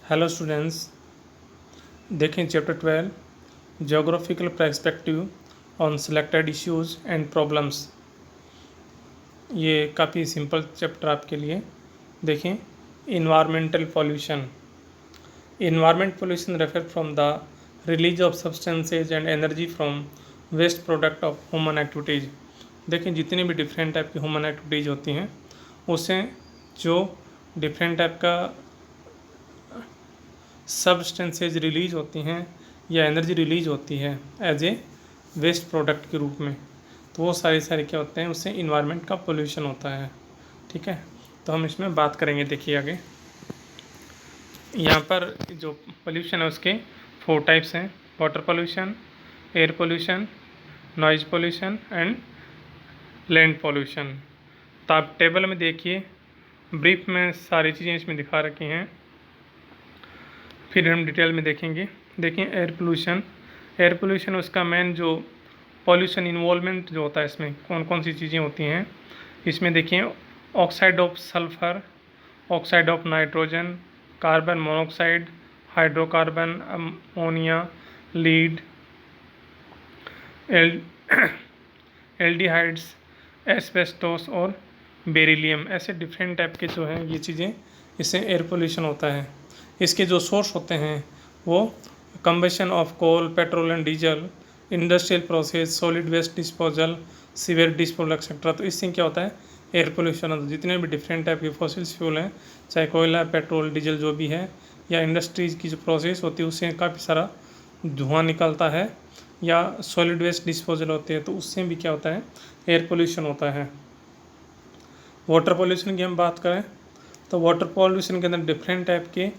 Hello students, देखें chapter 12 geographical perspective on selected issues and problems. ये काफ़ी simple chapter आपके लिए। देखें, environmental pollution. Environment pollution refer from the release of substances and energy from waste product of human activities. देखें, जितनी भी different type की ह्यूमन एक्टिविटीज़ होती हैं उससे जो डिफरेंट टाइप का सब्सटेंसेज रिलीज होती हैं या एनर्जी रिलीज होती है एज ए वेस्ट प्रोडक्ट के रूप में, तो वो सारे क्या होते हैं, उससे इन्वायरमेंट का पोल्यूशन होता है। ठीक है, तो हम इसमें बात करेंगे। देखिए आगे यहाँ पर जो पोल्यूशन है उसके 4 टाइप्स हैं: water pollution, air pollution, noise pollution and land pollution. तो आप टेबल में देखिए, ब्रीफ में सारी चीज़ें इसमें दिखा रखी हैं, फिर हम डिटेल में देखेंगे। देखिए एयर पोल्यूशन उसका मेन जो पॉल्यूशन इन्वॉल्वमेंट जो होता है, इसमें कौन कौन सी चीज़ें होती हैं। इसमें देखिए oxide of sulphur, oxide of nitrogen, carbon monoxide, hydrocarbon, ammonia, lead, aldehydes, asbestos और बेरिलियम, ऐसे डिफरेंट टाइप के जो हैं ये चीज़ें, इससे एयर पोल्यूशन होता है। इसके जो सोर्स होते हैं वो combustion of coal, petrol and diesel, industrial process, solid waste disposal, sewage disposal etcetera. तो इससे क्या होता है, एयर पोल्यूशन होता है। जितने भी डिफरेंट टाइप के फॉसिल्स फ्यूल हैं, चाहे कोयला, पेट्रोल, डीजल जो भी है, या इंडस्ट्रीज़ की जो प्रोसेस होती है उससे काफ़ी सारा धुआं निकलता है, या सॉलिड वेस्ट डिस्पोजल होते हैं, तो उससे भी क्या होता है, एयर पोल्यूशन होता है। वाटर पोल्यूशन की हम बात करें तो वाटर पोल्यूशन के अंदर डिफरेंट टाइप के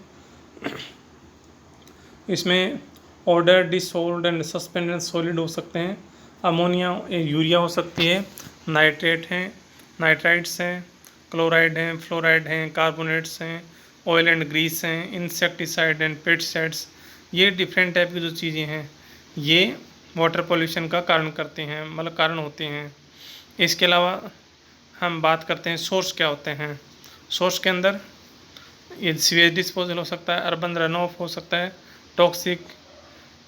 इसमें order, disorder and suspended solid हो सकते हैं। अमोनिया, यूरिया हो सकती है, नाइट्रेट हैं, नाइट्राइड्स हैं, क्लोराइड हैं, फ्लोराइड हैं, कार्बोनेट्स हैं, ऑयल एंड ग्रीस हैं, इंसेक्टिसाइड एंड पेस्टिसाइड्स। ये डिफरेंट टाइप की जो चीज़ें हैं ये वाटर पोल्यूशन का कारण करते हैं, मतलब कारण होते हैं। इसके अलावा हम बात करते हैं सोर्स क्या होते हैं। सोर्स के अंदर ये सीवेज डिस्पोजल हो सकता है, अर्बन रन ऑफ हो सकता है, टॉक्सिक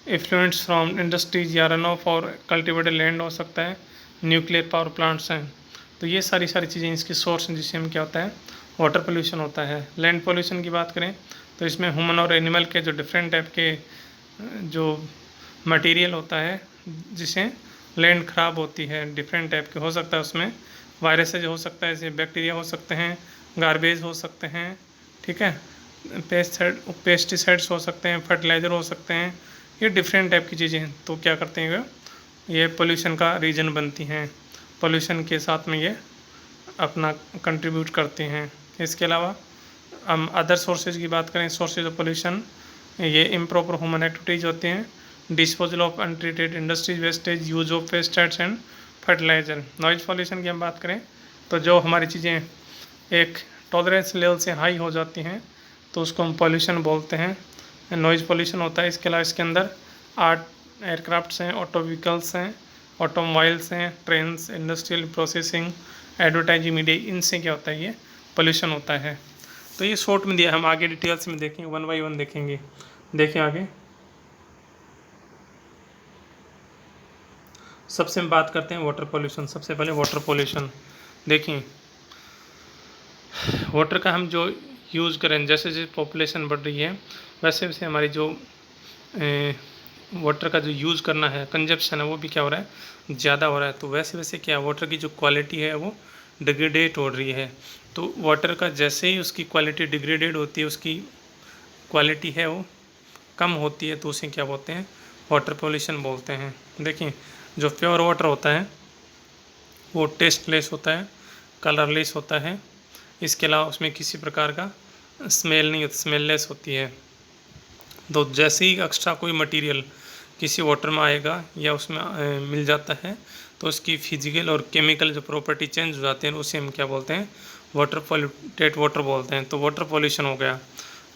इफ्लुएंट्स फ्रॉम इंडस्ट्रीज या रन ऑफ और कल्टिवेटेड लैंड हो सकता है, न्यूक्लियर पावर प्लांट्स हैं। तो ये सारी चीज़ें इसके सोर्स हैं जिससे हम क्या होता है, वाटर पोल्यूशन होता है। लैंड पोल्यूशन की बात करें तो इसमें ह्यूमन और एनिमल के जो डिफरेंट टाइप के जो मटेरियल होता है जिससे लैंड ख़राब होती है, डिफरेंट टाइप के हो सकता है, उसमें वायरसेज हो सकता है, जैसे बैक्टीरिया हो सकते हैं, गार्बेज हो सकते हैं, ठीक है, पेस्टिसाइड्स हो सकते हैं, फर्टिलाइज़र हो सकते हैं, ये डिफरेंट टाइप की चीज़ें हैं। तो क्या करते हैं, ये पोल्यूशन का रीज़न बनती हैं, पोल्यूशन के साथ में ये अपना कंट्रीब्यूट करते हैं। इसके अलावा हम अदर सोर्सेज की बात करें, सोर्सेज ऑफ पोल्यूशन, ये इम्प्रॉपर ह्यूमन एक्टिविटीज़ होते हैं, disposal of untreated industries wastage, use of pesticides and fertiliser. Noise pollution की हम बात करें तो जो हमारी चीज़ें एक टॉलरेंस लेवल से हाई हो जाती हैं तो उसको हम पोल्यूशन बोलते हैं, नॉइज़ पोल्यूशन होता है। इसके अलावा इसके अंदर एयरक्राफ्ट्स हैं, ऑटो व्हीकल्स हैं, ऑटोमोबाइल्स हैं, trains, industrial processing, advertising media, इनसे क्या होता है, ये पोल्यूशन होता है। तो ये शॉर्ट में दिया, हम आगे डिटेल्स में देखेंगे, 1 बाय 1 देखेंगे। देखें आगे, सबसे हम बात करते हैं वाटर पोल्यूशन। सबसे पहले वाटर पोल्यूशन देखें, वाटर का हम जो यूज़ करें, जैसे जैसे पॉपुलेशन बढ़ रही है वैसे वैसे हमारी जो वाटर का जो यूज़ करना है, कंजप्शन है, वो भी क्या हो रहा है, ज़्यादा हो रहा है। तो वैसे वैसे क्या वाटर की जो क्वालिटी है वो डिग्रेडेट हो रही है। तो वाटर का जैसे ही उसकी क्वालिटी डिग्रेडेड होती है, उसकी क्वालिटी है वो कम होती है, तो उसे क्या बोलते हैं, वाटर पोल्यूशन बोलते हैं। देखिए, जो प्योर वाटर होता है वो टेस्टलेस होता है, कलरलेस होता है, इसके अलावा उसमें किसी प्रकार का स्मेल नहीं होता, स्मेललेस होती है। तो जैसे ही एक्स्ट्रा कोई मटेरियल किसी वाटर में आएगा या उसमें मिल जाता है तो उसकी फिजिकल और केमिकल जो प्रॉपर्टी चेंज हो जाते हैं, उसे हम क्या बोलते हैं, वाटर पॉल्यूटेड वाटर बोलते हैं। तो वाटर पॉल्यूशन हो गया।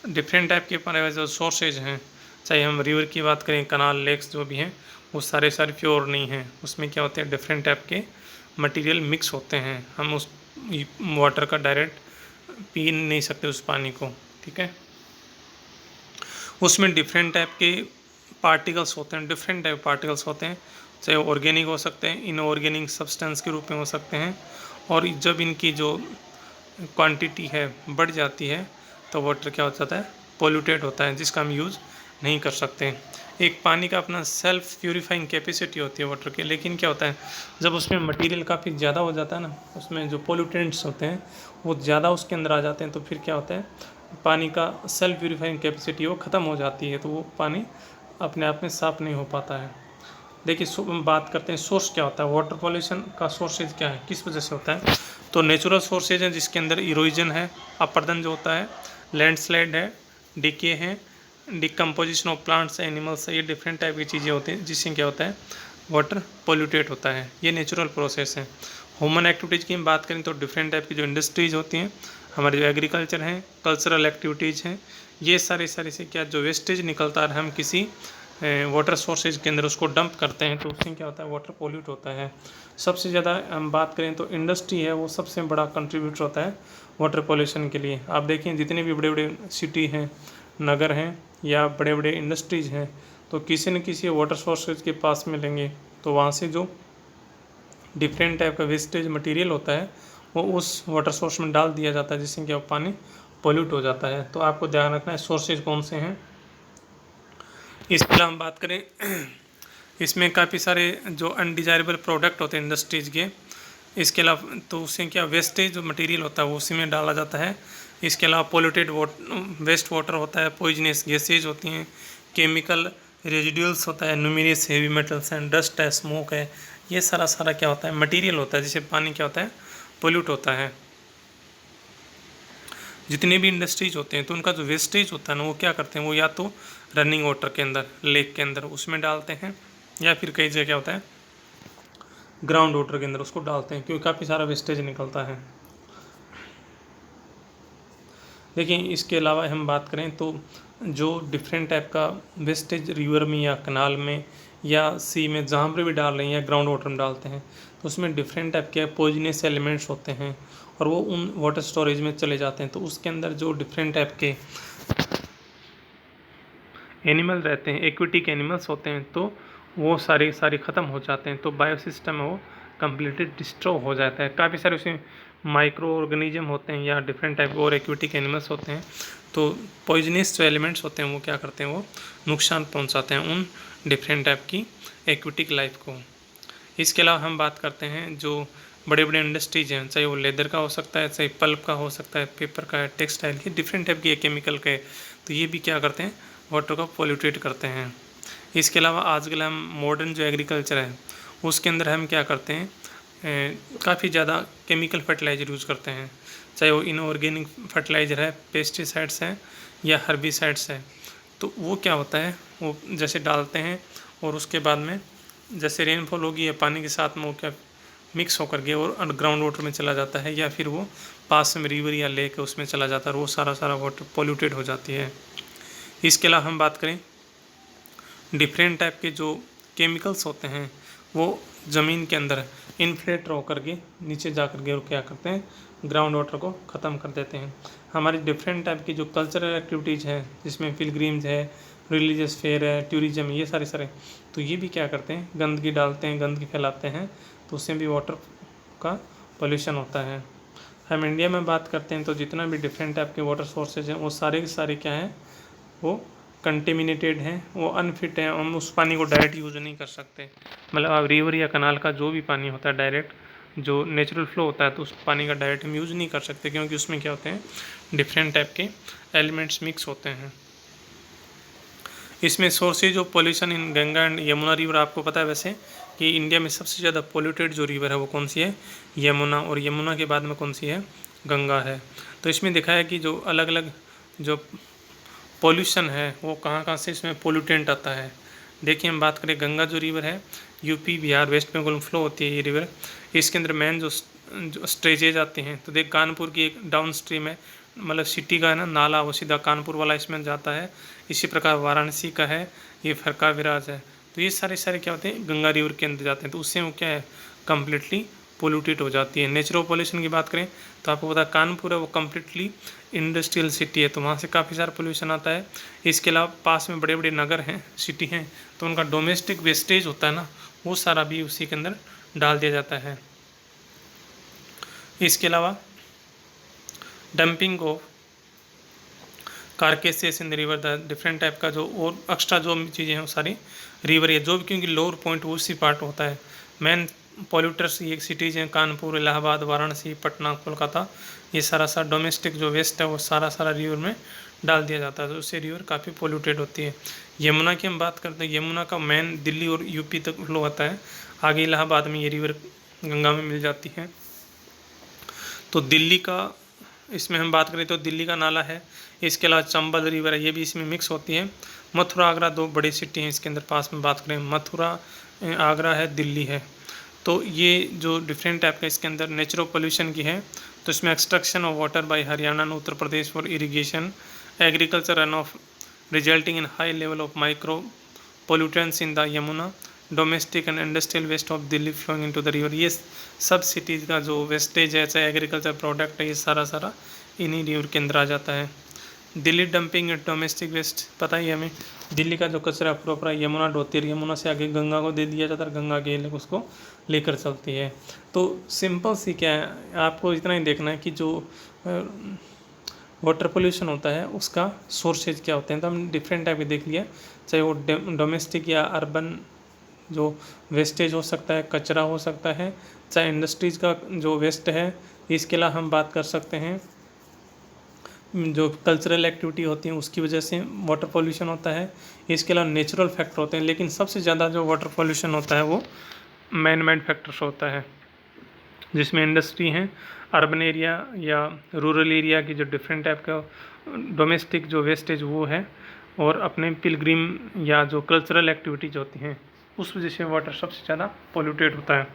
डिफरेंट टाइप के पर जो सोर्सेज हैं, चाहे हम रिवर की बात करें, कनाल, लेक्स जो भी हैं, वो सारे प्योर नहीं हैं। उसमें क्या होते हैं, डिफरेंट टाइप के मटेरियल मिक्स होते हैं। हम उस वाटर का डायरेक्ट पी नहीं सकते उस पानी को, ठीक है। उसमें डिफरेंट टाइप के पार्टिकल्स होते हैं, डिफरेंट टाइप पार्टिकल्स होते हैं, चाहे ऑर्गेनिक हो सकते हैं, इनऑर्गेनिक सब्सटेंस के रूप में हो सकते हैं। और जब इनकी जो क्वांटिटी है बढ़ जाती है तो वाटर क्या हो जाता है, पोल्यूटेड होता है, जिसका हम यूज़ नहीं कर सकते। एक पानी का अपना सेल्फ प्यूरिफाइंग कैपेसिटी होती है वाटर की, लेकिन क्या होता है जब उसमें मटेरियल काफ़ी ज़्यादा हो जाता है ना, उसमें जो पोल्यूटेंट्स होते हैं वो ज़्यादा उसके अंदर आ जाते हैं, तो फिर क्या होता है पानी का सेल्फ प्यूरिफाइंग कैपेसिटी वो ख़त्म हो जाती है, तो वो पानी अपने आप में साफ़ नहीं हो पाता है। देखिए बात करते हैं सोर्स क्या होता है, वाटर पॉल्यूशन का सोर्सेज क्या है, किस वजह से होता है। तो नेचुरल सोर्सेज हैं जिसके अंदर इरोजन है, अपरदन जो होता है, लैंडस्लाइड है, डिके है, डिकम्पोजिशन ऑफ प्लांट्स एनिमल्स है, ये डिफरेंट टाइप की चीज़ें होती हैं जिससे क्या होता है वाटर पोल्यूटेट होता है। ये नेचुरल प्रोसेस है। ह्यूमन एक्टिविटीज़ की हम बात करें तो डिफरेंट टाइप की जो इंडस्ट्रीज होती हैं, हमारे जो एग्रीकल्चर हैं, कल्चरल एक्टिविटीज़ हैं, ये सारे से क्या जो वेस्टेज निकलता है हम किसी वाटर सोर्सेज के अंदर उसको डंप करते हैं, तो उससे क्या होता है वाटर पोल्यूट होता है। सबसे ज़्यादा हम बात करें तो इंडस्ट्री है, वो सबसे बड़ा कंट्रीब्यूटर होता है वाटर पोल्यूशन के लिए। आप देखें जितने भी बड़े बड़े सिटी हैं, नगर हैं या बड़े बड़े इंडस्ट्रीज हैं, तो किसी न किसी वाटर सोर्सेज के पास मिलेंगे, तो वहाँ से जो डिफरेंट टाइप का वेस्टेज मटेरियल होता है वो उस वाटर सोर्स में डाल दिया जाता है, जिससे कि पानी पोल्यूट हो जाता है। तो आपको ध्यान रखना है सोर्सेज कौन से हैं। इसके अलावा हम बात करें इसमें काफ़ी सारे जो अनडिजायरेबल प्रोडक्ट होते हैं इंडस्ट्रीज़ के, इसके अलावा तो उससे क्या वेस्टेज जो मटेरियल होता है वो उसी में डाला जाता है। इसके अलावा पोल्यूटेड वेस्ट वाटर होता है, पॉइजनस गैसेज होती हैं, केमिकल रेजिडुअल्स होता है, न्यूमेरियस हेवी मेटल्स हैं, डस्ट है, स्मोक है, ये सारा क्या होता है मटेरियल होता है जिससे पानी क्या होता है पोल्यूट होता है। जितने भी इंडस्ट्रीज होते हैं तो उनका जो वेस्टेज होता है ना वो क्या करते हैं, वो या तो रनिंग वाटर के अंदर, लेक के अंदर उसमें डालते हैं, या फिर कई जगह क्या होता है ग्राउंड वाटर के अंदर उसको डालते हैं, क्योंकि काफ़ी सारा वेस्टेज निकलता है। देखिए इसके अलावा हम बात करें तो जो डिफरेंट टाइप का वेस्टेज रिवर में या कनाल में या सी में जहाँ पर भी डाल रहे हैं या ग्राउंड वाटर में डालते हैं, तो उसमें डिफरेंट टाइप के पॉइजनस एलिमेंट्स होते हैं और वो उन वाटर स्टोरेज में चले जाते हैं। तो उसके अंदर जो डिफरेंट टाइप के एनिमल रहते हैं, एक्वेटिक एनिमल्स होते हैं, तो वो सारे ख़त्म हो जाते हैं, तो बायोसिस्टम है वो कम्प्लीटली डिस्ट्रॉय हो जाता है। काफ़ी सारे उसमें माइक्रो ऑर्गेनिज्म होते हैं या डिफरेंट टाइप और एक्वेटिक एनिमल्स होते हैं, तो पॉइजनस जो एलिमेंट्स होते हैं वो क्या करते हैं, वो नुकसान पहुंचाते हैं उन डिफरेंट टाइप की एक्वेटिक लाइफ को। इसके अलावा हम बात करते हैं जो बड़े बड़े इंडस्ट्रीज हैं, चाहे वो लेदर का हो सकता है, चाहे पल्प का हो सकता है, पेपर का है, टेक्सटाइल की डिफरेंट टाइप की केमिकल के, तो ये भी क्या करते हैं वाटर को पोल्यूटेट करते हैं। इसके अलावा आजकल हम मॉडर्न जो एग्रीकल्चर है उसके अंदर हम क्या करते हैं, काफ़ी ज़्यादा केमिकल फर्टिलाइज़र यूज़ करते हैं, चाहे वो इनऑर्गेनिक फर्टिलाइज़र है, पेस्टिसाइड्स हैं या हर्बिसाइड्स है। तो वो क्या होता है वो जैसे डालते हैं और उसके बाद में जैसे रेनफॉल होगी या पानी के साथ में वो क्या मिक्स होकर के और ग्राउंड वाटर में चला जाता है, या फिर वो पास में रिवर या लेक है उसमें चला जाता है और वो सारा वाटर पोल्यूटेड हो जाती है। इसके अलावा हम बात करें डिफरेंट टाइप के जो केमिकल्स होते हैं वो ज़मीन के अंदर इन्फ्लेट होकर के नीचे जा कर के और क्या करते हैं ग्राउंड वाटर को ख़त्म कर देते हैं। हमारी डिफरेंट टाइप की जो कल्चरल एक्टिविटीज़ हैं जिसमें पिलग्रिम्स है, रिलीजियस फेयर है, टूरिज्म, ये सारे तो ये भी क्या करते हैं गंदगी डालते हैं, गंदगी फैलाते हैं, तो उससे भी वाटर का पोल्यूशन होता है। हम इंडिया में बात करते हैं तो जितना भी डिफरेंट टाइप के वाटर सोर्सेज हैं वो सारे के सारे क्या हैं, वो कंटेमिनेटेड हैं, वो अनफिट हैं, हम उस पानी को डायरेक्ट यूज़ नहीं कर सकते। मतलब आप रिवर या कनाल का जो भी पानी होता है डायरेक्ट जो नेचुरल फ्लो होता है तो उस पानी का डायरेक्ट हम यूज़ नहीं कर सकते, क्योंकि उसमें क्या होते हैं डिफरेंट टाइप के एलिमेंट्स मिक्स होते हैं। इसमें sources of pollution in Ganga and Yamuna river, आपको पता है वैसे कि इंडिया में सबसे ज़्यादा पोल्यूटेड जो रिवर है वो कौन सी है, यमुना, और यमुना के बाद में कौन सी है, गंगा है। तो इसमें दिखा है कि जो अलग अलग जो पोल्यूशन है वो कहाँ से इसमें पोल्यूटेंट आता है। देखिए हम बात करें गंगा जो रिवर है यूपी बिहार वेस्ट बंगाल में फ्लो होती है ये रिवर, इसके अंदर मेन जो स्ट्रेजेज आते हैं, तो देख कानपुर की एक डाउन स्ट्रीम है, मतलब सिटी का है ना नाला, वो सीधा कानपुर वाला इसमें जाता है। इसी प्रकार वाराणसी का है ये फरका विराज है, तो ये सारे क्या होते हैं गंगा रिवर के अंदर जाते हैं, तो उससे वो क्या है कम्प्लीटली पोल्यूटेड हो जाती है। नेचुरल पोल्यूशन की बात करें तो आपको पता कानपुर है वो कम्प्लीटली इंडस्ट्रियल सिटी है, तो वहाँ से काफ़ी सारा पोल्यूशन आता है। इसके अलावा पास में बड़े बड़े नगर हैं, सिटी हैं, तो उनका डोमेस्टिक वेस्टेज होता है ना, वो सारा भी उसी के अंदर डाल दिया जाता है। इसके अलावा dumping of carcasses in the river, the different type का जो और एक्स्ट्रा जो चीज़ें हैं वो सारी रिवर है, जो भी क्योंकि लोअर पॉइंट वो उसी पार्ट होता है। मेन पॉल्यूटर्स ये सिटीज़ हैं कानपुर, इलाहाबाद, वाराणसी, पटना, कोलकाता, ये सारा डोमेस्टिक जो वेस्ट है वो सारा रिवर में डाल दिया जाता है, तो उससे रिवर काफ़ी पोल्यूटेड होती है। यमुना की हम बात करते हैं, यमुना का मेन दिल्ली और यूपी तक फ्लो होता है, आगे इलाहाबाद में ये रिवर गंगा में मिल जाती है। तो दिल्ली का इसमें हम बात करें तो दिल्ली का नाला है, इसके अलावा चंबल रिवर है, ये भी इसमें मिक्स होती है। मथुरा आगरा दो बड़ी सिटी हैं इसके अंदर, पास में बात करें मथुरा आगरा है, दिल्ली है। तो ये जो डिफरेंट टाइप का इसके अंदर नेचुरल पोल्यूशन की है, तो इसमें extraction of water by Haryana and Uttar Pradesh for irrigation, agriculture run off resulting in high level of micro pollutants in the Yamuna, domestic and industrial waste of Delhi flowing into the river. ये सब cities का जो wastage है, चाहे एग्रीकल्चर प्रोडक्ट है, ये सारा इन्हीं रिवर के अंदर आ जाता है। दिल्ली डंपिंग डोमेस्टिक वेस्ट, पता ही है हमें, दिल्ली का जो कचरा पूरा यमुना ढोती है, यमुना से आगे गंगा को दे दिया जाता है, गंगा के उसको लेकर चलती है। तो सिंपल सी क्या है, आपको इतना ही देखना है कि जो वाटर पोल्यूशन होता है उसका सोर्सेज क्या होते हैं, तो हम डिफरेंट टाइप के देख लिया, चाहे वो डोमेस्टिक या अर्बन जो वेस्टेज हो सकता है, कचरा हो सकता है, चाहे इंडस्ट्रीज़ का जो वेस्ट है। इसके अलावा हम बात कर सकते हैं जो कल्चरल एक्टिविटी होती हैं उसकी वजह से वाटर पोल्यूशन होता है। इसके अलावा नेचुरल फैक्टर होते हैं, लेकिन सबसे ज़्यादा जो वाटर पोल्यूशन होता है वो मैन मेड फैक्टर्स होता है, जिसमें इंडस्ट्री हैं, अर्बन एरिया या रूरल एरिया की जो डिफरेंट टाइप का डोमेस्टिक जो वेस्टेज वो है, और अपने पिलग्रिम या जो कल्चरल एक्टिविटीज होती हैं उस वजह से वाटर सबसे ज़्यादा पोल्यूटेड होता है।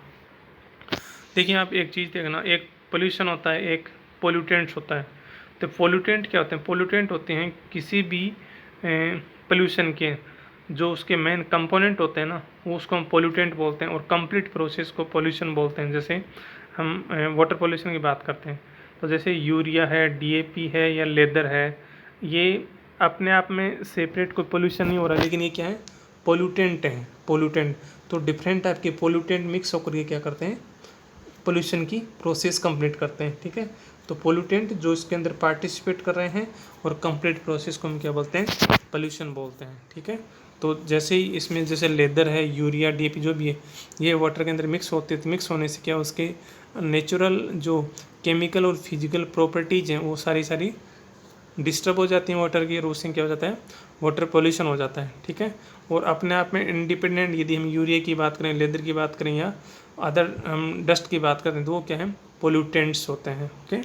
देखिए आप एक चीज़ देखना, एक पोल्यूशन होता है, एक पोल्यूटेंट्स होता है। तो पोल्यूटेंट क्या होते हैं? पोल्यूटेंट होते हैं किसी भी पोल्यूशन के जो उसके मेन कंपोनेंट होते हैं ना, वो उसको हम पोल्यूटेंट बोलते हैं, और कंप्लीट प्रोसेस को पोल्यूशन बोलते हैं। जैसे हम वाटर पोल्यूशन की बात करते हैं, तो जैसे यूरिया है, डीएपी है या लेदर है, ये अपने आप में सेपरेट कोई पोल्यूशन नहीं हो रहा, लेकिन ये क्या है? पोल्यूटेंट हैं, पोल्यूटेंट। तो डिफरेंट टाइप के पोल्यूटेंट मिक्स होकर ये क्या करते हैं? पोल्यूशन की प्रोसेस कंप्लीट करते हैं। ठीक है, तो पोल्यूटेंट जो इसके अंदर पार्टिसिपेट कर रहे हैं, और कंप्लीट प्रोसेस को हम क्या बोलते हैं? पोल्यूशन बोलते हैं। ठीक है, तो जैसे ही इसमें जैसे लेदर है, यूरिया, डीएपी जो भी है, ये वाटर के अंदर मिक्स होते हैं, तो मिक्स होने से क्या उसके नेचुरल जो केमिकल और फिजिकल प्रॉपर्टीज हैं वो सारी डिस्टर्ब हो जाती हैं वाटर की, और उससे क्या हो जाता है? वाटर पोल्यूशन हो जाता है। ठीक है, और अपने आप में इंडिपेंडेंट, यदि हम यूरिया की बात करें, लेदर की बात करें, या अदर हम डस्ट की बात करें, तो वो क्या है? पोल्यूटेंट्स होते हैं। ओके,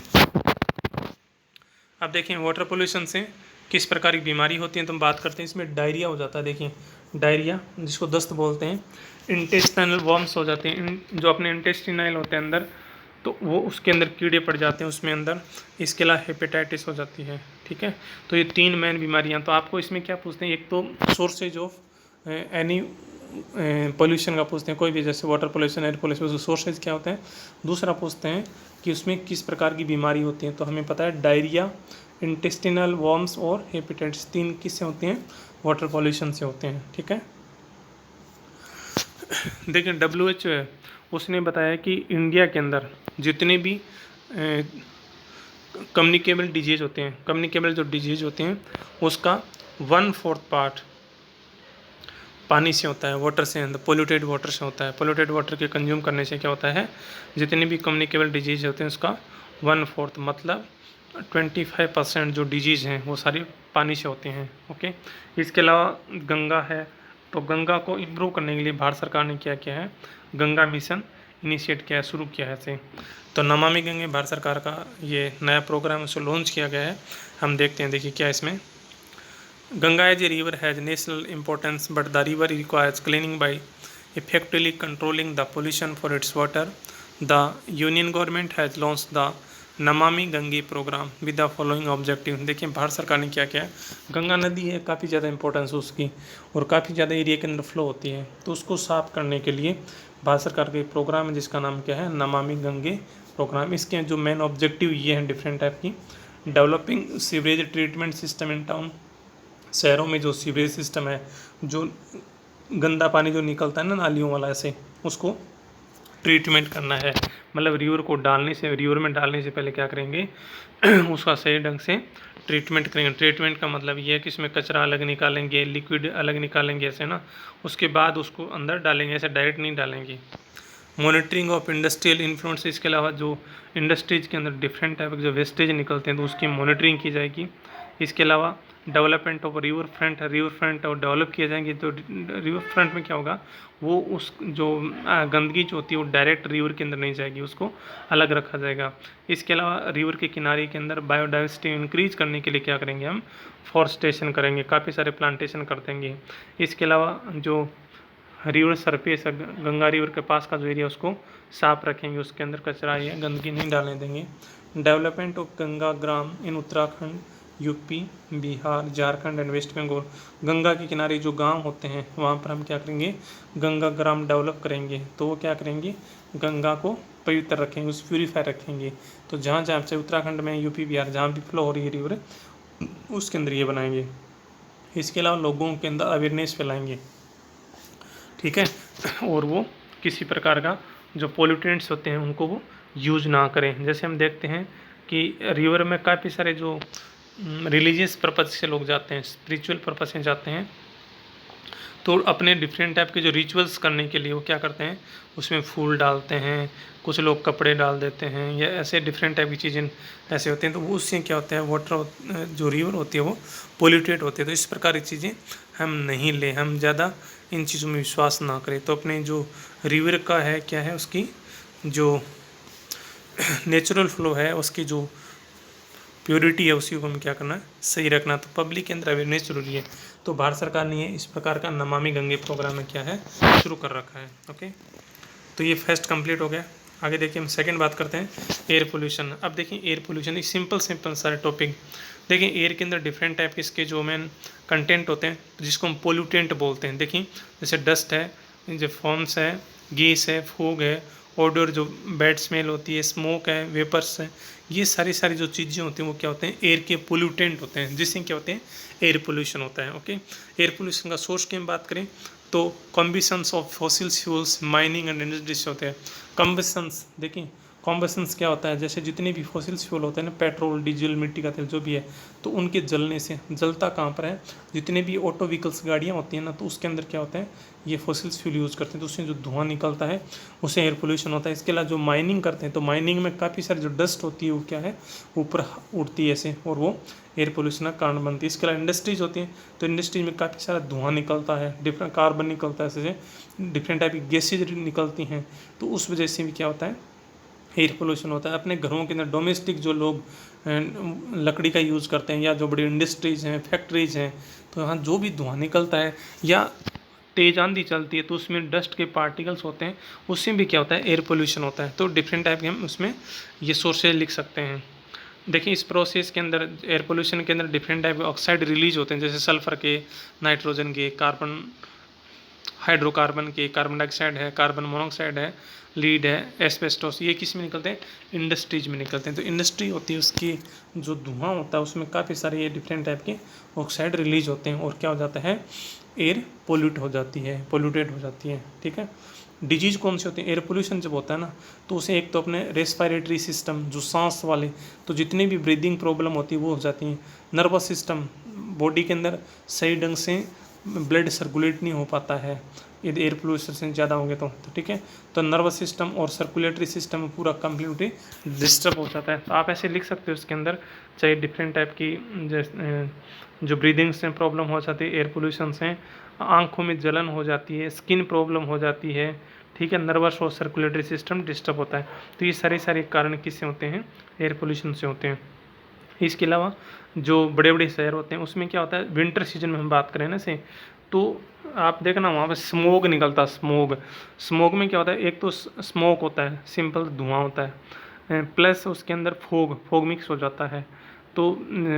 अब देखें वाटर पोल्यूशन से किस प्रकार की बीमारी होती है, तो हम बात करते हैं इसमें डायरिया हो जाता है। देखिए डायरिया जिसको दस्त बोलते हैं, इंटेस्टाइनल वर्म्स हो जाते हैं, जो अपने इंटेस्टिनाइल होते हैं अंदर, तो वो उसके अंदर कीड़े पड़ जाते हैं उसमें अंदर। इसके अलावा हेपेटाइटिस हो जाती है। ठीक है, तो ये 3 मेन बीमारियां। तो आपको इसमें क्या पूछते हैं? एक तो सोर्सेज ऑफ एनी पोल्यूशन का पूछते हैं, कोई भी, जैसे water pollution, air pollution, sources क्या होते हैं। दूसरा पूछते हैं कि उसमें किस प्रकार की बीमारी होती है, तो हमें पता है डायरिया, इंटेस्टिनल वर्म्स और हेपेटाइटिस, 3 किससे होते हैं? वाटर पोल्यूशन से होते हैं। ठीक है, देखिए WHO है, उसने बताया कि इंडिया के अंदर जितने भी कम्युनिकेबल डिजीज़ होते हैं, कम्युनिकेबल जो डिजीज़ होते हैं, उसका 1/4 पार्ट पानी से होता है, वाटर से, पोल्यूटेड वाटर से होता है। पोल्यूटेड वाटर के कंज्यूम करने से क्या होता है? जितने भी कम्युनिकेबल डिजीज़ होते हैं उसका 1/4 मतलब 25% जो डिजीज़ हैं वो सारी पानी से होते हैं। ओके, इसके अलावा गंगा है, तो गंगा को इम्प्रूव करने के लिए भारत सरकार ने क्या किया है? गंगा मिशन इनिशिएट किया है, शुरू किया है इसे। तो नमामि गंगे भारत सरकार का ये नया प्रोग्राम उसको लॉन्च किया गया है। हम देखते हैं, देखिए क्या इसमें। Ganga as a river has national importance but the river requires cleaning by effectively controlling the pollution for its water. The union government has launched the Namami Gange programme with the following objective. देखिए भारत सरकार ने क्या किया है, गंगा नदी है, काफ़ी ज़्यादा इंपॉर्टेंस उसकी, और काफ़ी ज़्यादा एरिया के अंदर फ्लो होती है, तो उसको साफ करने के लिए भारत सरकार का प्रोग्राम है जिसका नाम क्या है, नमामि गंगे प्रोग्राम। इसके जो मेन ऑब्जेक्टिव ये हैं डिफरेंट टाइप की, developing sewerage treatment system in town, शहरों में जो सीवरेज सिस्टम है, जो गंदा पानी जो निकलता है ना नालियों वाला ऐसे, उसको ट्रीटमेंट करना है। मतलब रिवर में डालने से पहले क्या करेंगे उसका सही ढंग से ट्रीटमेंट करेंगे। ट्रीटमेंट का मतलब ये है कि इसमें कचरा अलग निकालेंगे, लिक्विड अलग निकालेंगे ऐसे ना, उसके बाद उसको अंदर डालेंगे, ऐसे डायरेक्ट नहीं डालेंगे। मॉनिटरिंग ऑफ इंडस्ट्रियल इन्फ्लुएंस, इसके अलावा जो इंडस्ट्रीज के अंदर डिफरेंट टाइप के जो वेस्टेज निकलते हैं तो उसकी मॉनिटरिंग की जाएगी। इसके अलावा डेवलपमेंट ऑफ रिवर फ्रंट और डेवलप किए जाएंगे। तो रिवर फ्रंट में क्या होगा, वो उस जो गंदगी जो होती है वो डायरेक्ट रिवर के अंदर नहीं जाएगी, उसको अलग रखा जाएगा। इसके अलावा रिवर के किनारे के अंदर बायोडाइवर्सिटी इंक्रीज करने के लिए क्या करेंगे, हम फॉरेस्टेशन करेंगे, काफ़ी सारे प्लांटेशन कर देंगे। इसके अलावा जो रिवर सरफेस है, गंगा रिवर के पास का जो एरिया उसको साफ रखेंगे, उसके अंदर कचरा या गंदगी नहीं डालने देंगे। Development of Ganga Gram in Uttarakhand, UP, Bihar, Jharkhand and West Bengal, Ganga के किनारे जो गांव होते हैं वहाँ पर हम क्या करेंगे, गंगा ग्राम डेवलप करेंगे। तो वो क्या करेंगे, गंगा को पवित्र रखेंगे, उस प्यूरीफाई रखेंगे। तो जहाँ जहाँ चाहे उत्तराखंड में, यूपी, बिहार, जहाँ भी फ्लो हो रही है रिवर, उसके अंदर ये बनाएंगे। इसके अलावा लोगों के अंदर अवेयरनेस फैलाएंगे, ठीक है, और वो किसी प्रकार का जो पोल्यूटेंट्स होते हैं उनको वो यूज ना करें। जैसे हम देखते हैं कि रिवर में काफ़ी सारे जो रिलीजियस पर्पज़ से लोग जाते हैं, स्पिरिचुअल पर्पज़ से जाते हैं, तो अपने डिफरेंट टाइप के जो रिचुअल्स करने के लिए वो क्या करते हैं, उसमें फूल डालते हैं, कुछ लोग कपड़े डाल देते हैं, या ऐसे डिफरेंट टाइप की चीज़ें ऐसे होते हैं। तो वो उससे क्या होता है, वाटर जो रिवर होती है वो पोल्यूटेड होती है। तो इस प्रकार की चीज़ें हम नहीं लें, हम ज़्यादा इन चीज़ों में विश्वास ना करें। तो अपने जो रिवर का है क्या है, उसकी जो नेचुरल फ्लो है, उसकी जो प्योरिटी है, उसी को हमें क्या करना है, सही रखना। तो पब्लिक के अंदर अवेयरनेस जरूरी है। तो भारत सरकार ने इस प्रकार का नमामि गंगे प्रोग्राम में क्या है, शुरू कर रखा है। ओके, तो ये फर्स्ट कंप्लीट हो गया। आगे देखिए हम सेकंड बात करते हैं, एयर पोल्यूशन। अब देखिए एयर पोल्यूशन एक सिंपल सारे टॉपिक। देखिए एयर के अंदर डिफरेंट टाइप के इसके जो मेन कंटेंट होते हैं जिसको हम पोल्यूटेंट बोलते हैं। देखिए जैसे डस्ट है, जो फॉर्म्स है, गैस है, फॉग है, ऑडर जो बैड स्मेल होती है, स्मोक है, वेपर्स है, ये सारी जो चीज़ें होती हैं वो क्या होते हैं, एयर के पोल्यूटेंट होते हैं, जिससे क्या होते हैं, एयर पोल्यूशन होता है। ओके, एयर पोल्यूशन का सोर्स की हम बात करें तो combustions of fossil fuels, mining and industries होते हैं। कॉम्बिशंस देखिए, कॉम्बशंस क्या होता है, जैसे जितने भी फॉसिल फ्यूल होते हैं ना, पेट्रोल, डीजल, मिट्टी का तेल जो भी है, तो उनके जलने से, जलता कहाँ पर है, जितने भी ऑटो व्हीकल्स गाड़ियाँ होती हैं ना, तो उसके अंदर क्या होता है, ये फॉसिल फ्यूल यूज़ करते हैं, तो उससे जो धुआं निकलता है उससे एयर पोल्यूशन होता है। इसके अलावा जो माइनिंग करते हैं तो माइनिंग में काफ़ी सारी जो डस्ट होती है वो क्या है, ऊपर उड़ती है ऐसे, और वो एयर पोल्यूशन का कारण बनती है। इसके अलावा इंडस्ट्रीज होती हैं तो इंडस्ट्रीज में काफ़ी सारा धुआं निकलता है, डिफरेंट कार्बन निकलता है, ऐसे डिफरेंट टाइप की गैसेज निकलती हैं, तो उस वजह से भी क्या होता है, एयर पोल्यूशन होता है। अपने घरों के अंदर डोमेस्टिक जो लोग लकड़ी का यूज़ करते हैं, या जो बड़ी इंडस्ट्रीज़ हैं, फैक्ट्रीज़ हैं, तो यहाँ जो भी धुआं निकलता है, या तेज़ आंधी चलती है तो उसमें डस्ट के पार्टिकल्स होते हैं, उससे भी क्या होता है, एयर पोल्यूशन होता है। तो डिफरेंट टाइप के हम उसमें ये सोर्सेज लिख सकते हैं। देखिए इस प्रोसेस के अंदर, एयर पोल्यूशन के अंदर डिफरेंट टाइप के ऑक्साइड रिलीज होते हैं, जैसे सल्फर के, नाइट्रोजन के, कार्बन, हाइड्रोकार्बन के, कार्बन डाइऑक्साइड है, कार्बन मोनोऑक्साइड है, लीड है, एस्बेस्टोस, ये किस में निकलते हैं, इंडस्ट्रीज में निकलते हैं। तो इंडस्ट्री होती है, उसकी जो धुआं होता है उसमें काफ़ी सारे ये डिफरेंट टाइप के ऑक्साइड रिलीज होते हैं, और क्या हो जाता है, एयर पोल्यूट हो जाती है, पोल्यूटेड हो जाती है। ठीक है, डिजीज़ कौन सी होती है, एयर पोल्यूशन जब होता है ना, तो उसे एक तो अपने रेस्पिरेटरी सिस्टम, जो सांस वाले, तो जितनी भी ब्रीदिंग प्रॉब्लम होती है वो हो जाती है। नर्वस सिस्टम, बॉडी के अंदर सही ढंग से ब्लड सर्कुलेट नहीं हो पाता है यदि एयर पोल्यूशन से ज़्यादा होंगे तो ठीक है, तो नर्वस सिस्टम और सर्कुलेटरी सिस्टम पूरा कम्प्लीटली डिस्टर्ब हो जाता है। तो आप ऐसे लिख सकते हो उसके अंदर, चाहे डिफरेंट टाइप की जो ब्रीदिंग से प्रॉब्लम हो जाती है एयर पोल्यूशन से, आँखों में जलन हो जाती है, स्किन प्रॉब्लम हो जाती है, ठीक है, नर्वस और सर्कुलेटरी सिस्टम डिस्टर्ब होता है। तो ये सारे कारण किससे होते हैं, एयर पोल्यूशन से होते हैं। इसके अलावा जो बड़े बड़े शहर होते हैं उसमें क्या होता है, विंटर सीजन में हम बात करें ना से, तो आप देखना वहाँ पे स्मोग निकलता है। स्मोग में क्या होता है, एक तो स्मोक होता है, सिंपल धुआं होता है, प्लस उसके अंदर फोग मिक्स हो जाता है। तो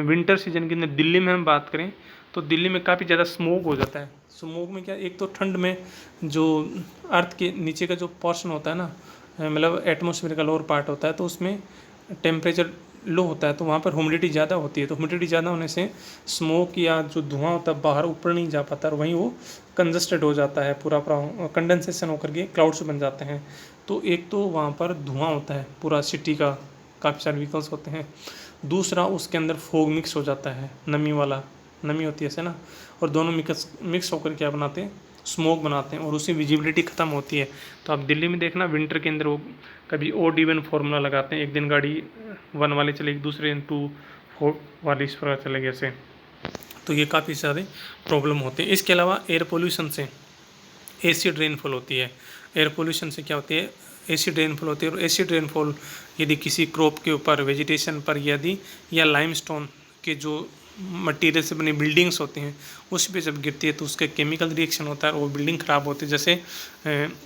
विंटर सीजन के अंदर दिल्ली में हम बात करें तो दिल्ली में काफ़ी ज़्यादा स्मोक हो जाता है। स्मोक में क्या, एक तो ठंड में जो अर्थ के नीचे का जो पोर्शन होता है ना, मतलब एटमॉस्फेयर का लोअर पार्ट होता है, तो उसमें टेम्परेचर लो होता है, तो वहाँ पर ह्यूमिडिटी ज़्यादा होती है। तो ह्यूमिडिटी ज़्यादा होने से स्मोक या जो धुआं होता है बाहर ऊपर नहीं जा पाता, और वहीं वो कंजस्टेड हो जाता है, पूरा कंडेंसेशन होकर के क्लाउड्स बन जाते हैं। तो एक तो वहाँ पर धुआं होता है पूरा सिटी का, काफ़ी सारे व्हीकल्स होते हैं। दूसरा, उसके अंदर फोग मिक्स हो जाता है, नमी वाला, नमी होती है ऐसे ना, और दोनों मिक्स होकर क्या बनाते हैं, स्मोक बनाते हैं, और उससे विजिबिलिटी ख़त्म होती है। तो आप दिल्ली में देखना विंटर के अंदर वो कभी ओड इवन फार्मूला लगाते हैं, एक दिन गाड़ी 1 वाली चलेगी, दूसरे दिन 2, 4 वाली इस प्रकार चलेगी ऐसे। तो ये काफ़ी सारे प्रॉब्लम होते हैं। इसके अलावा एयर पोल्यूशन से एसिड रेनफॉल होती है। एयर पोल्यूशन से क्या होती है, एसिड रेनफॉल होती है, और एसिड रेनफॉल यदि किसी क्रॉप के ऊपर, वेजिटेशन पर यदि, या लाइमस्टोन के जो मटेरियल से बनी बिल्डिंग्स होती हैं उस पे जब गिरती है तो उसका केमिकल रिएक्शन होता है और वो बिल्डिंग ख़राब होती है। जैसे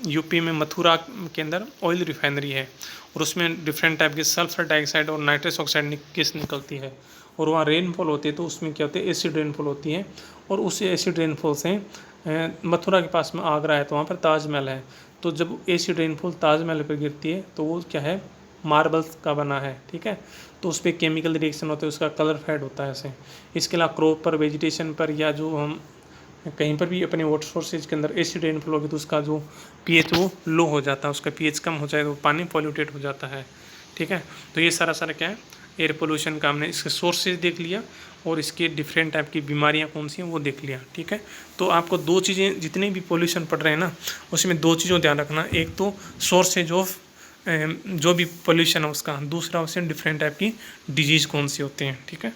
यूपी में मथुरा के अंदर ऑयल रिफाइनरी है, और उसमें डिफरेंट टाइप के सल्फर डाइऑक्साइड और नाइट्रस ऑक्साइड गैस निकलती है, और वहाँ रेनफॉल होती है, तो उसमें क्या होती है, एसिड रेनफॉल होती है। और उस एसिड रेनफॉल से मथुरा के पास में आगरा है, तो वहाँ पर ताजमहल है, तो जब एसिड रेनफॉल ताजमहल पर गिरती है तो वो क्या है, मार्बल्स का बना है, ठीक है, तो उस पर केमिकल रिएक्शन होता है, उसका कलर फेड होता है ऐसे। इसके अलावा क्रॉप पर, वेजिटेशन पर, या जो हम कहीं पर भी अपने वाटर सोर्सेज के अंदर एसिड रेनफॉल होगी तो उसका जो पीएच वो लो हो जाता है, उसका पीएच कम हो जाए तो पानी पॉल्यूटेड हो जाता है, ठीक है। तो ये सारा क्या है, एयर पोल्यूशन का हमने इसके सोर्सेज देख लिया, और इसके डिफरेंट टाइप की बीमारियां कौन सी हैं वो देख लिया, ठीक है। तो आपको 2 चीज़ें, जितने भी पोल्यूशन पड़ रहे हैं ना, उसमें 2 चीज़ों ध्यान रखना, एक तो सोर्सेज ऑफ जो भी पोल्यूशन है उसका, दूसरा उससे डिफरेंट टाइप की डिजीज़ कौन सी होते हैं, ठीक है।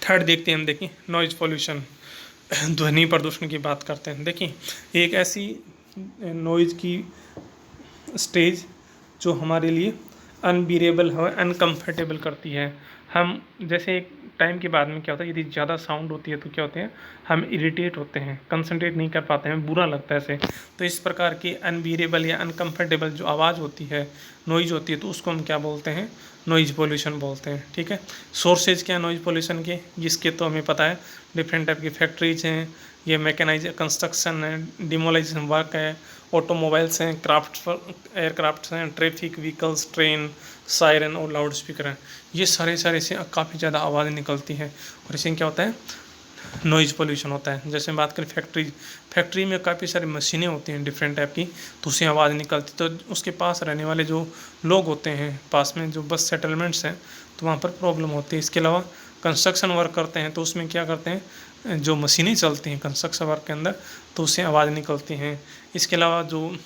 थर्ड देखते हैं हम, देखिए नॉइज़ पोल्यूशन, ध्वनि प्रदूषण की बात करते हैं। देखिए एक ऐसी नॉइज़ की स्टेज जो हमारे लिए अनबियरेबल है, अनकम्फर्टेबल करती है। हम जैसे एक टाइम के बाद में क्या होता है, यदि ज़्यादा साउंड होती है तो क्या होते हैं, हम इरिटेट होते हैं, कंसंट्रेट नहीं कर पाते हैं, बुरा लगता है ऐसे। तो इस प्रकार की अनबियरेबल या अनकम्फर्टेबल जो आवाज़ होती है, नॉइज़ होती है, तो उसको हम क्या बोलते हैं, नॉइज़ पोल्यूशन बोलते हैं, ठीक है। सोर्सेज क्या है नॉइज़ पोल्यूशन के, जिसके तो हमें पता है, डिफरेंट टाइप की फैक्ट्रीज हैं, ये मैकेनाइज कंस्ट्रक्शन है, डिमोलाइजेशन वर्क है, ऑटोमोबाइल्स हैं, एयरक्राफ्ट्स हैं, ट्रैफिक व्हीकल्स, ट्रेन, सायरन और लाउड स्पीकर हैं। ये सारे से काफ़ी ज़्यादा आवाज़ निकलती है, और इससे क्या होता है, नॉइज़ पोल्यूशन होता है। जैसे बात करें फैक्ट्री में काफ़ी सारी मशीनें होती हैं डिफरेंट टाइप की, तो उससे आवाज़ निकलती, तो उसके पास रहने वाले जो लोग होते हैं, पास में जो बस सेटलमेंट्स हैं, तो वहाँ पर प्रॉब्लम होती है। इसके अलावा कंस्ट्रक्शन वर्क करते हैं, तो उसमें क्या करते हैं, जो मशीनें चलती हैं कंस्ट्रक्शन वर्क के अंदर, तो उससे आवाज़ निकलती हैं। इसके अलावा जो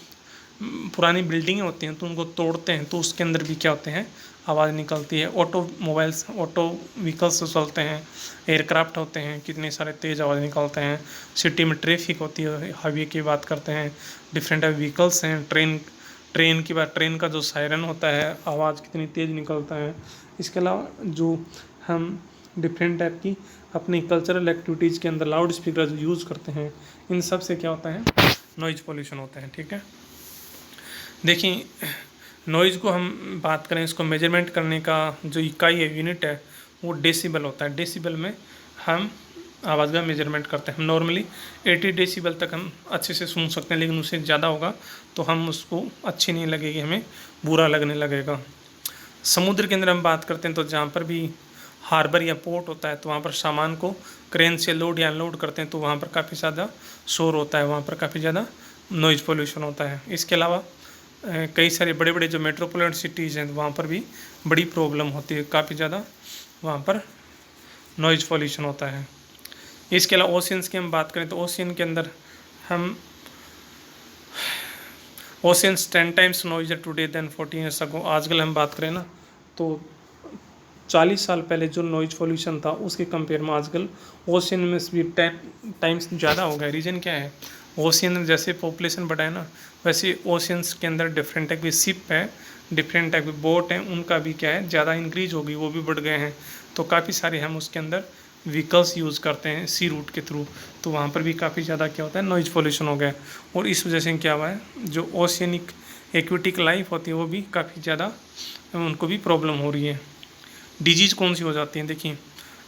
पुरानी बिल्डिंगें होती हैं तो उनको तोड़ते हैं, तो उसके अंदर भी क्या होते हैं, आवाज़ निकलती है। ऑटो व्हीकल्स चलते हैं, एयरक्राफ्ट होते हैं, कितने सारे तेज़ आवाज़ निकलते हैं। सिटी में ट्रैफिक होती है, हाईवे की बात करते हैं, डिफरेंट व्हीकल्स हैं, ट्रेन की बात, ट्रेन का जो सायरन होता है, आवाज़ कितनी तेज़ निकलता है। इसके अलावा जो हम डिफरेंट टाइप की अपनी कल्चरल एक्टिविटीज़ के अंदर लाउड स्पीकर जो यूज़ करते हैं, इन सब से क्या होता है, नॉइज़ पोल्यूशन होता है, ठीक है। देखिए नॉइज़ को हम बात करें, इसको मेजरमेंट करने का जो इकाई है, यूनिट है, वो डेसिबल होता है। डेसिबल में हम आवाज़ का मेजरमेंट करते हैं। हम नॉर्मली 80 डेसिबल तक हम अच्छे से सुन सकते हैं, लेकिन उससे ज़्यादा होगा तो हम उसको अच्छी नहीं लगेगी, हमें बुरा लगने लगेगा। समुद्र के अंदर हम बात करते हैं, तो जहाँ पर भी हार्बर या पोर्ट होता है, तो वहाँ पर सामान को क्रेन से लोड या अनलोड करते हैं, तो वहाँ पर काफ़ी ज़्यादा शोर होता है, वहाँ पर काफ़ी ज़्यादा नॉइज़ पोल्यूशन होता है। इसके अलावा कई सारे बड़े बड़े जो मेट्रोपॉलिटन सिटीज़ हैं, वहाँ पर भी बड़ी प्रॉब्लम होती है, काफ़ी ज़्यादा वहाँ पर नॉइज़ पोल्यूशन होता है। इसके अलावा ओशियंस की हम बात करें, तो ओशियन के अंदर हम oceans 10 times noisier today than 14 years ago. आजकल हम बात करें ना, तो 40 साल पहले जो नॉइज़ पोल्यूशन था उसके कंपेयर में आजकल ओशियन में भी 10 टाइम्स ज़्यादा हो गया। रीज़न क्या है, ओशियन में जैसे पॉपुलेशन बढ़ा है ना, वैसे ओशियंस के अंदर डिफरेंट टाइप की शिप है, डिफरेंट टाइप के बोट हैं, उनका भी क्या है, ज़्यादा इंक्रीज होगी, वो भी बढ़ गए हैं। तो काफ़ी सारे हम उसके अंदर व्हीकल्स यूज़ करते हैं सी रूट के थ्रू, तो वहाँ पर भी काफ़ी ज़्यादा क्या होता है, नॉइज़ पोल्यूशन हो गया। और इस वजह से क्या हुआ है, जो ओशियनिक एक्वेटिक लाइफ होती है वो भी काफ़ी ज़्यादा, उनको भी प्रॉब्लम हो रही है। डिजीज़ कौन सी हो जाती हैं, देखिए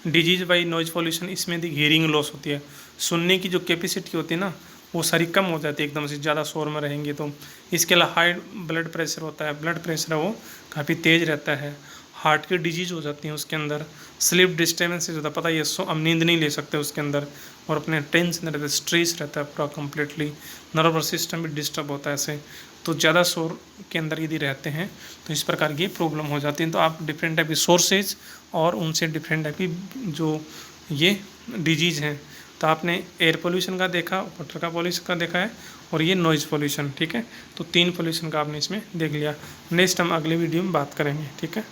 डिजीज बाई नॉइज पॉल्यूशन, इसमें दी हियरिंग लॉस होती है, सुनने की जो कैपेसिटी होती है ना वो सारी कम हो जाती है एकदम से, ज़्यादा शोर में रहेंगे तो। इसके अलावा हाई ब्लड प्रेशर होता है, ब्लड प्रेशर है वो काफ़ी तेज़ रहता है, हार्ट की डिजीज हो जाती है उसके अंदर, स्लीप डिस्टर्बेंसेज होता है, पता है हम नींद नहीं ले सकते उसके अंदर, और अपने टेंशन रहता है, स्ट्रेस रहता है पूरा कम्प्लीटली, नर्वस सिस्टम भी डिस्टर्ब होता है ऐसे। तो ज़्यादा शोर के अंदर यदि रहते हैं तो इस प्रकार की प्रॉब्लम हो जाती है। तो आप डिफरेंट टाइप की सोर्सेज और उनसे डिफरेंट टाइप की जो ये डिजीज़ हैं, तो आपने एयर पोल्यूशन का देखा, वाटर का पोल्यूशन का देखा है, और ये नॉइज़ पोल्यूशन, ठीक है। तो 3 पोल्यूशन का आपने इसमें देख लिया। नेक्स्ट हम अगले वीडियो में बात करेंगे, ठीक है।